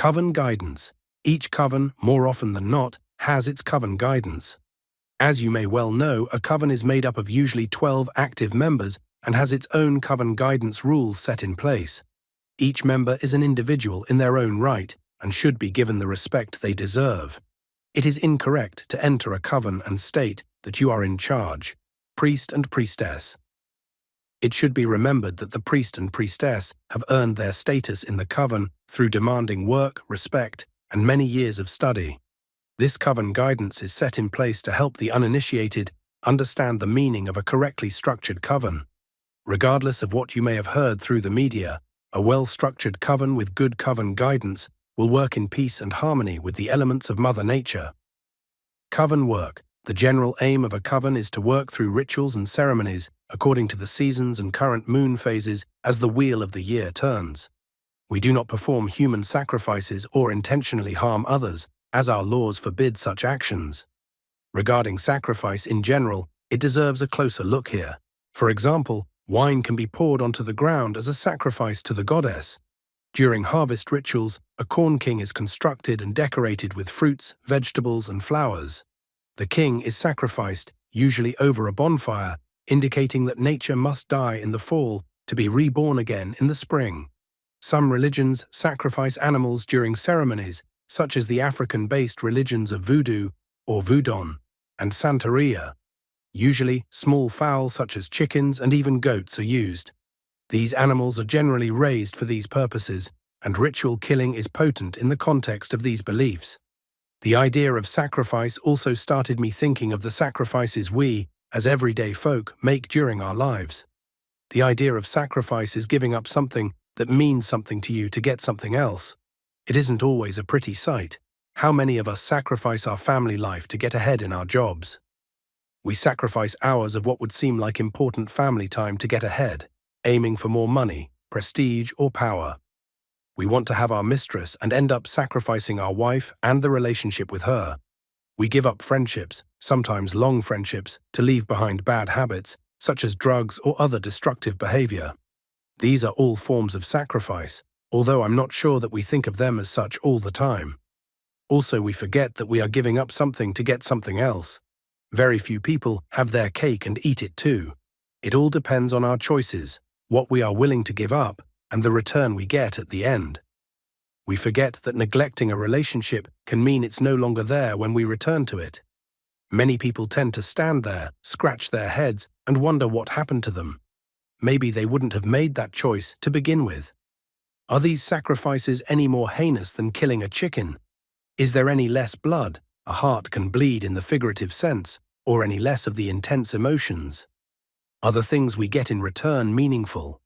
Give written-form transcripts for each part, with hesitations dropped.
Coven guidance. Each coven, more often than not, has its coven guidance. As you may well know, a coven is made up of usually 12 active members and has its own coven guidance rules set in place. Each member is an individual in their own right and should be given the respect they deserve. It is incorrect to enter a coven and state that you are in charge, priest and priestess. It should be remembered that the priest and priestess have earned their status in the coven through demanding work, respect, and many years of study. This coven guidance is set in place to help the uninitiated understand the meaning of a correctly structured coven. Regardless of what you may have heard through the media, a well-structured coven with good coven guidance will work in peace and harmony with the elements of Mother Nature. Coven work. The general aim of a coven is to work through rituals and ceremonies according to the seasons and current moon phases as the wheel of the year turns. We do not perform human sacrifices or intentionally harm others, as our laws forbid such actions. Regarding sacrifice in general, it deserves a closer look here. For example, wine can be poured onto the ground as a sacrifice to the goddess. During harvest rituals, a corn king is constructed and decorated with fruits, vegetables, and flowers. The king is sacrificed, usually over a bonfire, indicating that nature must die in the fall to be reborn again in the spring. Some religions sacrifice animals during ceremonies, such as the African-based religions of Voodoo or Voodoo and Santeria. Usually, small fowl such as chickens and even goats are used. These animals are generally raised for these purposes, and ritual killing is potent in the context of these beliefs. The idea of sacrifice also started me thinking of the sacrifices we, as everyday folk, make during our lives. The idea of sacrifice is giving up something that means something to you to get something else. It isn't always a pretty sight. How many of us sacrifice our family life to get ahead in our jobs? We sacrifice hours of what would seem like important family time to get ahead, aiming for more money, prestige, or power. We want to have our mistress and end up sacrificing our wife and the relationship with her. We give up friendships, sometimes long friendships, to leave behind bad habits, such as drugs or other destructive behavior. These are all forms of sacrifice, although I'm not sure that we think of them as such all the time. Also, we forget that we are giving up something to get something else. Very few people have their cake and eat it too. It all depends on our choices, what we are willing to give up, and the return we get at the end. We forget that neglecting a relationship can mean it's no longer there when we return to it. Many people tend to stand there, scratch their heads, and wonder what happened to them. Maybe they wouldn't have made that choice to begin with. Are these sacrifices any more heinous than killing a chicken? Is there any less blood? A heart can bleed in the figurative sense, or any less of the intense emotions? Are the things we get in return meaningful?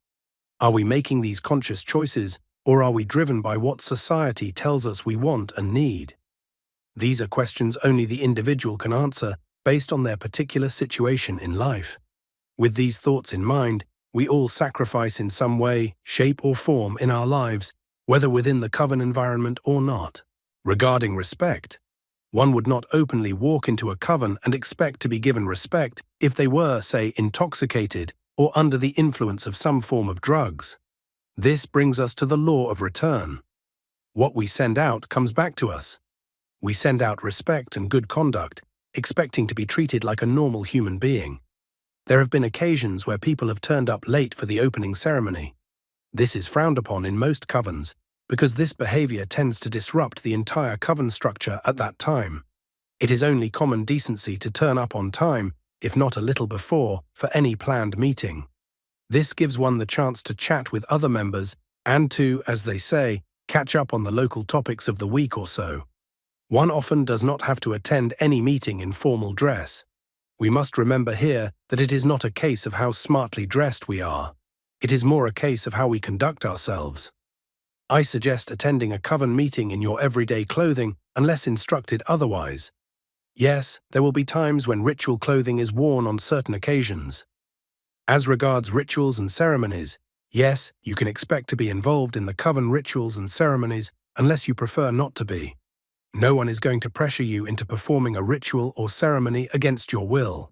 Are we making these conscious choices, or are we driven by what society tells us we want and need? These are questions only the individual can answer based on their particular situation in life. With these thoughts in mind, we all sacrifice in some way, shape, or form in our lives, whether within the coven environment or not. Regarding respect, one would not openly walk into a coven and expect to be given respect if they were, say, intoxicated or under the influence of some form of drugs. This brings us to the law of return. What we send out comes back to us. We send out respect and good conduct, expecting to be treated like a normal human being. There have been occasions where people have turned up late for the opening ceremony. This is frowned upon in most covens, because this behavior tends to disrupt the entire coven structure at that time. It is only common decency to turn up on time, if not a little before, for any planned meeting. This gives one the chance to chat with other members and to, as they say, catch up on the local topics of the week or so. One often does not have to attend any meeting in formal dress. We must remember here that it is not a case of how smartly dressed we are. It is more a case of how we conduct ourselves. I suggest attending a coven meeting in your everyday clothing unless instructed otherwise. Yes, there will be times when ritual clothing is worn on certain occasions. As regards rituals and ceremonies, yes, you can expect to be involved in the coven rituals and ceremonies unless you prefer not to be. No one is going to pressure you into performing a ritual or ceremony against your will.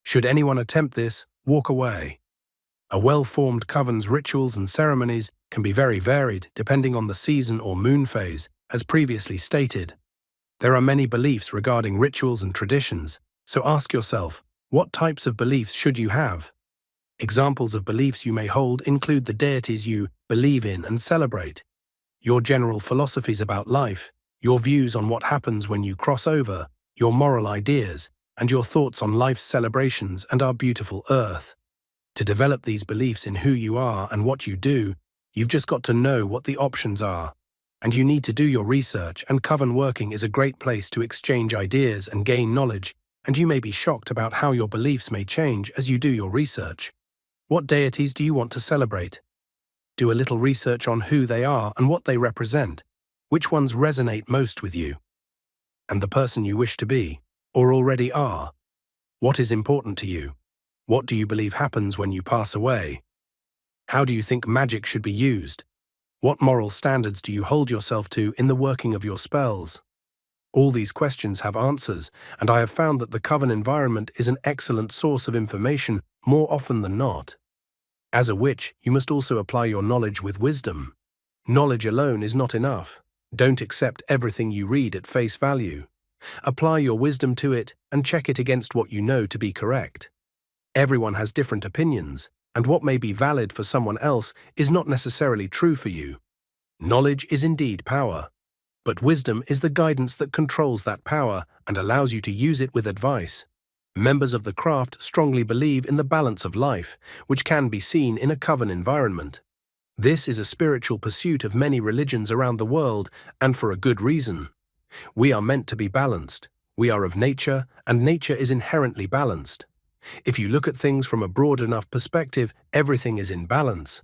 Should anyone attempt this, walk away. A well-formed coven's rituals and ceremonies can be very varied depending on the season or moon phase, As previously stated, there are many beliefs regarding rituals and traditions, so ask yourself, what types of beliefs should you have? Examples of beliefs you may hold include the deities you believe in and celebrate, your general philosophies about life, your views on what happens when you cross over, your moral ideas, and your thoughts on life's celebrations and our beautiful earth. To develop these beliefs in who you are and what you do, you've just got to know what the options are. And you need to do your research, and Coven Working is a great place to exchange ideas and gain knowledge, and you may be shocked about how your beliefs may change as you do your research. What deities do you want to celebrate? Do a little research on who they are and what they represent. Which ones resonate most with you? And the person you wish to be, or already are. What is important to you? What do you believe happens when you pass away? How do you think magic should be used? What moral standards do you hold yourself to in the working of your spells? All these questions have answers, and I have found that the Coven environment is an excellent source of information more often than not. As a witch, you must also apply your knowledge with wisdom. Knowledge alone is not enough. Don't accept everything you read at face value. Apply your wisdom to it and check it against what you know to be correct. Everyone has different opinions, and what may be valid for someone else is not necessarily true for you. Knowledge is indeed power, but wisdom is the guidance that controls that power and allows you to use it with advice. Members of the craft strongly believe in the balance of life, which can be seen in a Coven environment. This is a spiritual pursuit of many religions around the world, and for a good reason. We are meant to be balanced. We are of nature, and nature is inherently balanced. If you look at things from a broad enough perspective, everything is in balance.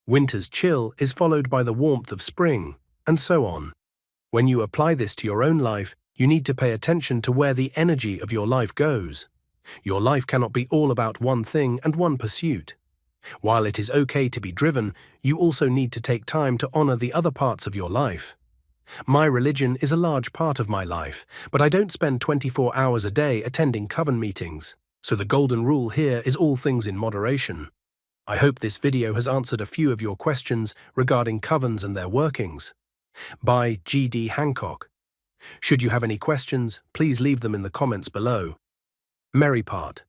Winter's chill is followed by the warmth of spring, and so on. When you apply this to your own life, you need to pay attention to where the energy of your life goes. Your life cannot be all about one thing and one pursuit. While it is okay to be driven, you also need to take time to honor the other parts of your life. My religion is a large part of my life, but I don't spend 24 hours a day attending Coven meetings, so the golden rule here is all things in moderation. I hope this video has answered a few of your questions regarding covens and their workings. By G.D. Hancock. Should you have any questions, please leave them in the comments below. Merry part.